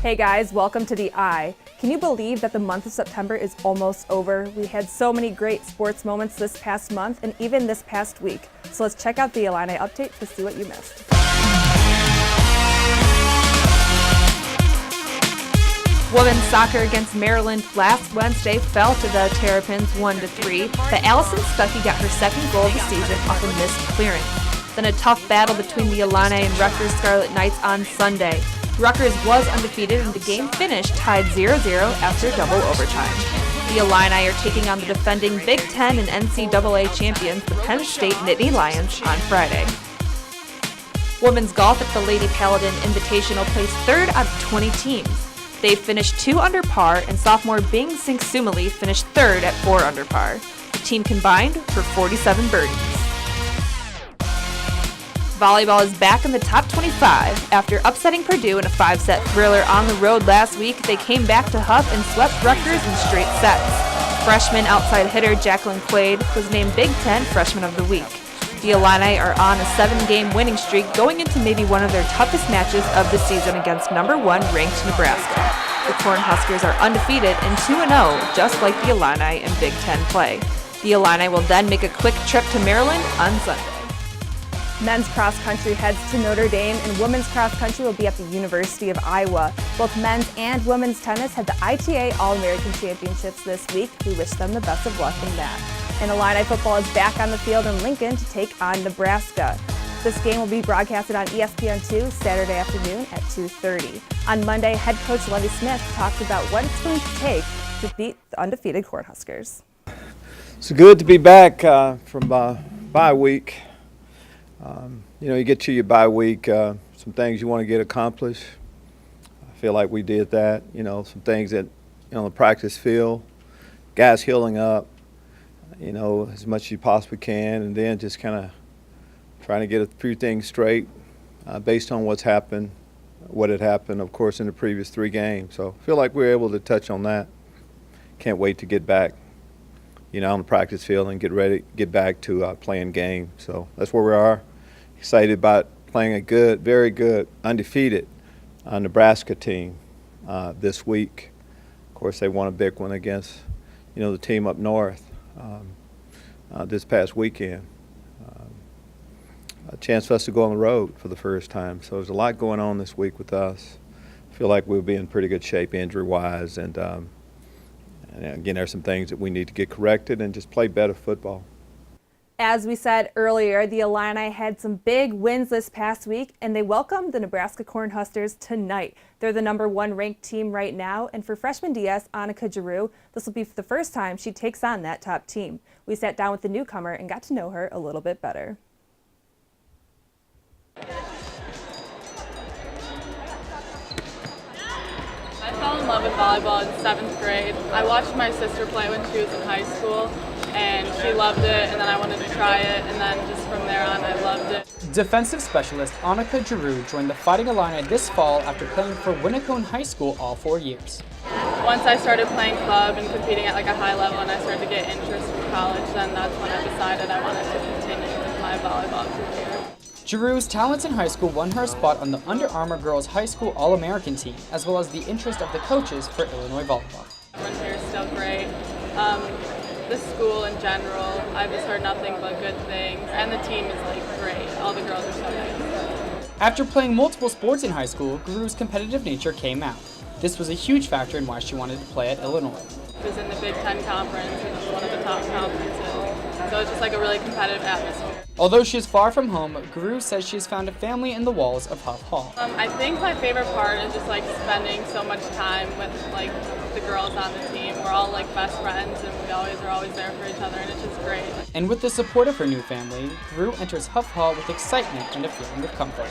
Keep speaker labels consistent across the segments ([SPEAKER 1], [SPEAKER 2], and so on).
[SPEAKER 1] Hey guys, welcome to the Eye. Can you believe that the month of September is almost over? We had so many great sports moments this past month and even this past week. So let's check out the Illini update to see what you missed. Women's soccer against Maryland last Wednesday fell to the Terrapins 1-3, but Allison Stuckey got her second goal of the season off a missed clearance. Then a tough battle between the Illini and Rutgers Scarlet Knights on Sunday. Rutgers was undefeated and the game finished tied 0-0 after double overtime. The Illini are taking on the defending Big Ten and NCAA champions, the Penn State Nittany Lions, on Friday. Women's golf at the Lady PALADIN Invitational placed third out of 20 teams. They finished 2 under par, and sophomore Bing Sing Sumali finished third at 4 under par. The team combined for 47 birdies. Volleyball is back in the top 25. After upsetting Purdue in a 5-set thriller on the road last week, they came back to Huff and swept Rutgers in straight sets. Freshman outside hitter Jacqueline Quaid was named Big Ten Freshman of the Week. The Illini are on a 7-game winning streak going into maybe one of their toughest matches of the season against #1 ranked Nebraska. The Cornhuskers are undefeated and 2-0, just like the Illini in Big Ten play. The Illini will then make a quick trip to Maryland on Sunday. Men's cross country heads to Notre Dame and women's cross country will be at the University of Iowa. Both men's and women's tennis had the ITA All-American Championships this week. We wish them the best of luck in that. And Illini football is back on the field in Lincoln to take on Nebraska. This game will be broadcasted on ESPN2 Saturday afternoon at 2:30. On Monday, head coach Lovie Smith talked about what it's going to take to beat the undefeated Cornhuskers.
[SPEAKER 2] It's good to be back from bye week. You get to your bye week, some things you want to get accomplished. I feel like we did that. Some things that, on the practice field, guys healing up, as much as you possibly can, and then just kind of trying to get a few things straight based on what had happened, of course, in the previous 3 games. So I feel like we were able to touch on that. Can't wait to get back, on the practice field and get back to playing games. So that's where we are. Excited about playing a good, very good, undefeated Nebraska team this week. Of course, they won a big one against, the team up north this past weekend. A chance for us to go on the road for the first time. So there's a lot going on this week with us. I feel like we'll be in pretty good shape injury-wise, and again, there's some things that we need to get corrected and just play better football.
[SPEAKER 1] As we said earlier, the Illini had some big wins this past week, and they welcomed the Nebraska Cornhuskers tonight. They're the #1 ranked team right now, and for freshman DS Annika Giroux, this will be the first time she takes on that top team. We sat down with the newcomer and got to know her a little bit better.
[SPEAKER 3] I fell in love with volleyball in 7th grade. I watched my sister play when she was in high school, and she loved it, and then I wanted to try it, and then just from there on I loved it.
[SPEAKER 4] Defensive specialist Annika Giroux joined the Fighting Illini this fall after playing for Winnacunnet High School all 4 years.
[SPEAKER 3] Once I started playing club and competing at a high level and I started to get interest in college, then that's when I decided I wanted to continue with my volleyball career.
[SPEAKER 4] Giroux's talents in high school won her a spot on the Under Armour Girls High School All-American team, as well as the interest of the coaches for Illinois Volleyball.
[SPEAKER 3] Everyone here is still great. The school in general, I've just heard nothing but good things, and the team is great. All the girls are so nice.
[SPEAKER 4] After playing multiple sports in high school, Giroux's competitive nature came out. This was a huge factor in why she wanted to play at Illinois.
[SPEAKER 3] It was in the Big Ten Conference, and it was one of the top conferences, so it's just a really competitive atmosphere.
[SPEAKER 4] Although she is far from home, Giroux says she has found a family in the walls of Huff Hall.
[SPEAKER 3] I think my favorite part is just spending so much time with the girls on the team. We're all best friends, and we are always there for each other, and it's just great.
[SPEAKER 4] And with the support of her new family, Giroux enters Huff Hall with excitement and a feeling of comfort.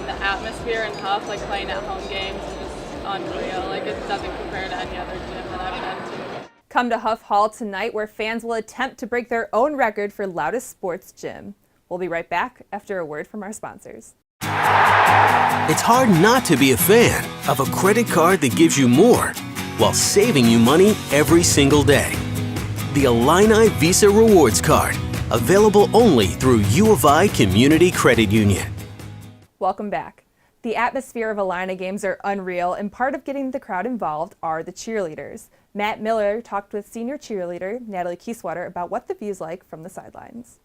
[SPEAKER 3] The atmosphere in Huff, playing at home games, is just unreal. It doesn't compare to any other gym that I've been to.
[SPEAKER 1] Come to Huff Hall tonight where fans will attempt to break their own record for loudest sports gym. We'll be right back after a word from our sponsors.
[SPEAKER 5] It's hard not to be a fan of a credit card that gives you more while saving you money every single day. The Illini Visa Rewards Card, available only through U of I Community Credit Union.
[SPEAKER 1] Welcome back. The atmosphere of Illini games are unreal, and part of getting the crowd involved are the cheerleaders. Matt Miller talked with senior cheerleader Natalie Kieswetter about what the view's like from the sidelines.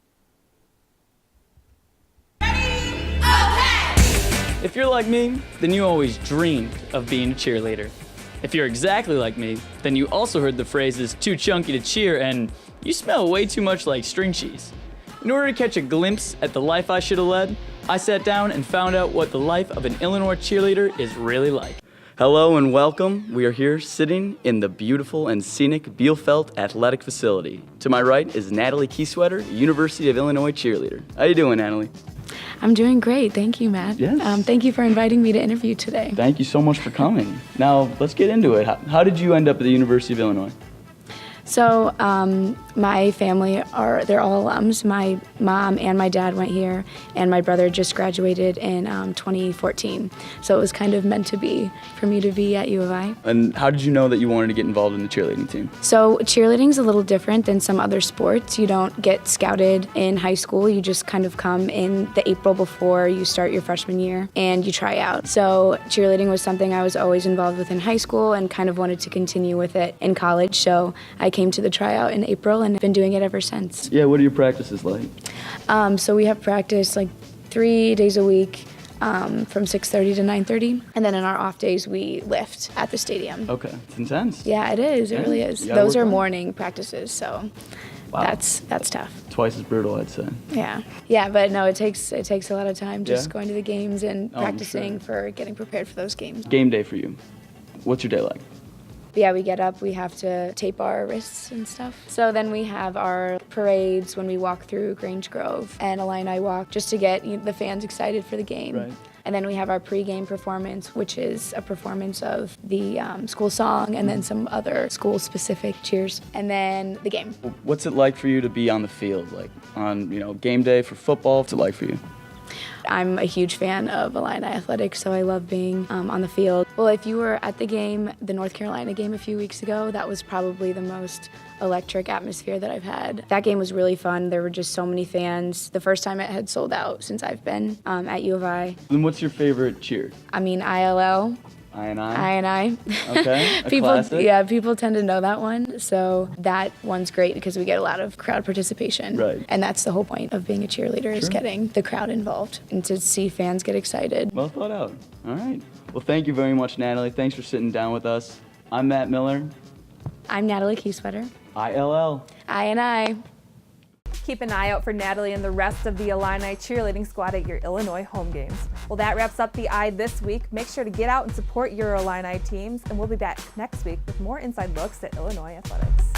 [SPEAKER 6] If you're like me, then you always dreamed of being a cheerleader. If you're exactly like me, then you also heard the phrases too chunky to cheer and you smell way too much like string cheese. In order to catch a glimpse at the life I should have led, I sat down and found out what the life of an Illinois cheerleader is really like. Hello and welcome. We are here sitting in the beautiful and scenic Bielefeld Athletic Facility. To my right is Natalie Kieswetter, University of Illinois cheerleader. How you doing, Natalie?
[SPEAKER 7] I'm doing great. Thank you, Matt.
[SPEAKER 6] Yes.
[SPEAKER 7] Thank you for inviting me to interview today.
[SPEAKER 6] Thank you so much for coming. Now, let's get into it. How did you end up at the University of Illinois?
[SPEAKER 7] So, my family they're all alums. My mom and my dad went here, and my brother just graduated in 2014. So it was kind of meant to be for me to be at U of I.
[SPEAKER 6] And how did you know that you wanted to get involved in the cheerleading team?
[SPEAKER 7] So cheerleading's a little different than some other sports. You don't get scouted in high school. You just kind of come in the April before you start your freshman year, and you try out. So cheerleading was something I was always involved with in high school and kind of wanted to continue with it in college. So I came to the tryout in April and have been doing it ever since.
[SPEAKER 6] Yeah, what are your practices like?
[SPEAKER 7] So we have practice like 3 days a week from 6:30 to 9:30. And then in our off days, we lift at the stadium.
[SPEAKER 6] Okay, it's intense.
[SPEAKER 7] Yeah, it is. It really is.
[SPEAKER 6] You gotta
[SPEAKER 7] Those
[SPEAKER 6] work
[SPEAKER 7] are
[SPEAKER 6] hard.
[SPEAKER 7] morning practices, so
[SPEAKER 6] Wow.
[SPEAKER 7] that's tough.
[SPEAKER 6] Twice as brutal, I'd say.
[SPEAKER 7] Yeah, but no, it takes a lot of time just
[SPEAKER 6] Yeah?
[SPEAKER 7] going to the games and
[SPEAKER 6] Oh, I'm
[SPEAKER 7] practicing
[SPEAKER 6] sure.
[SPEAKER 7] for getting prepared for those games.
[SPEAKER 6] Game day for you. What's your day like?
[SPEAKER 7] Yeah, we get up, we have to tape our wrists and stuff. So then we have our parades when we walk through Grange Grove and Illini walk just to get the fans excited for the game.
[SPEAKER 6] Right.
[SPEAKER 7] And then we have our pregame performance, which is a performance of the school song and then some other school-specific cheers, and then the game.
[SPEAKER 6] What's it like for you to be on the field, like on game day for football? What's it like for you?
[SPEAKER 7] I'm a huge fan of Illini athletics, so I love being on the field. Well, if you were at the game, the North Carolina game a few weeks ago, that was probably the most electric atmosphere that I've had. That game was really fun. There were just so many fans. The first time it had sold out since I've been at U of I.
[SPEAKER 6] Then what's your favorite cheer?
[SPEAKER 7] I mean, ILL.
[SPEAKER 6] I&I?
[SPEAKER 7] I&I.
[SPEAKER 6] Okay, a classic.
[SPEAKER 7] Yeah, people tend to know that one. So that one's great because we get a lot of crowd participation.
[SPEAKER 6] Right.
[SPEAKER 7] And that's the whole point of being a cheerleader is getting the crowd involved and to see fans get excited.
[SPEAKER 6] Well thought out. All right. Well, thank you very much, Natalie. Thanks for sitting down with us. I'm Matt Miller.
[SPEAKER 7] I'm Natalie Kieswetter.
[SPEAKER 6] ILL.
[SPEAKER 7] I&I.
[SPEAKER 1] Keep an eye out for Natalie and the rest of the Illini cheerleading squad at your Illinois home games. Well, that wraps up the Eye this week. Make sure to get out and support your Illini teams, and we'll be back next week with more inside looks at Illinois athletics.